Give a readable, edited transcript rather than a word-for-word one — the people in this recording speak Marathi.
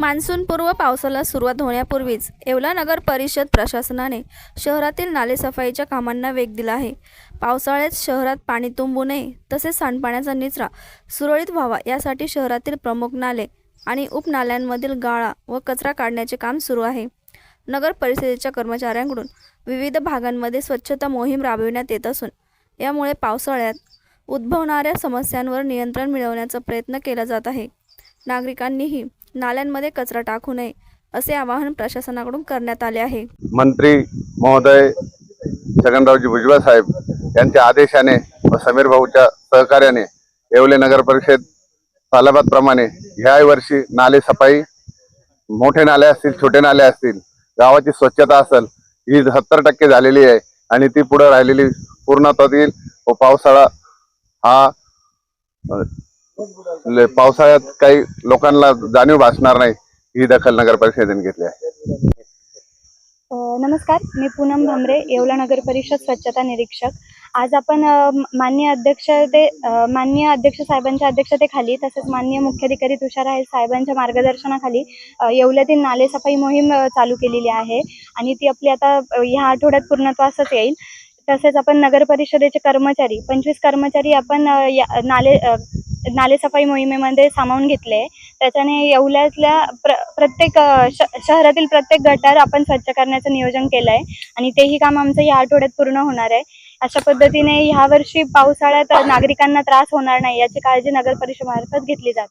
मान्सूनपूर्व पावसाला सुरुवात होण्यापूर्वीच येवला नगर परिषद प्रशासनाने शहरातील नालेसफाईच्या कामांना वेग दिला आहे। पावसाळ्यात शहरात पाणी तुंबू नये तसेच सांडपाण्याचा निचरा सुरळीत व्हावा यासाठी शहरातील प्रमुख नाले आणि उपनाल्यांमधील गाळा व कचरा काढण्याचे काम सुरू आहे। नगर परिषदेच्या कर्मचाऱ्यांकडून विविध भागांमध्ये स्वच्छता मोहीम राबविण्यात येत असून यामुळे पावसाळ्यात उद्भवणाऱ्या समस्यांवर नियंत्रण मिळवण्याचा प्रयत्न केला जात आहे। नागरिकांनीही नाल्यांमध्ये कचरा टाकू नये असे आवाहन प्रशासनाकडून करण्यात आले आहे। मंत्री महोदय छगनरावजी भुजबळ साहेब यांच्या आदेशाने व समीर भाऊच्या सहकार्याने येवले नगर परिषद सालाबाद प्रमाणे ह्या वर्षी नाले सफाई मोठे नाले असतील छोटे नाले असतील गावाची स्वच्छता असेल ही 70% झालेली आहे आणि ती पुढे राहिलेली पूर्णत्वात येईल व पावसाळा हा पावसाळ्यात काही लोकांना जाणीव भासणार नाही ही दखल नगर परिषदेने घेतली आहे। नमस्कार, मी पूनम भामरे, येवला नगर परिषद स्वच्छता निरीक्षक। आज आपण माननीय अध्यक्ष साहेबांच्या अध्यक्षतेखाली तसेच माननीय मुख्याधिकारी तुषार आहे साहेबांच्या मार्गदर्शनाखाली येवल्यातील नालेसफाई मोहीम चालू केलेली आहे आणि ती आपली आता ह्या आठवड्यात पूर्णत्वास येईल। तसेच आपण नगर परिषदेचे कर्मचारी 25 कर्मचारी आपण नालेसफाई मोहिमेमध्ये सामावून घेतले। त्याच्याने येवल्यातल्या प्रत्येक शहरातील प्रत्येक गटार आपण स्वच्छ करण्याचं नियोजन केलं आहे आणि तेही काम आमचं या आठवड्यात पूर्ण होणार आहे। अशा पद्धतीने ह्या वर्षी पावसाळ्यात नागरिकांना त्रास होणार नाही याची काळजी नगर परिषदेमार्फत घेतली जाते।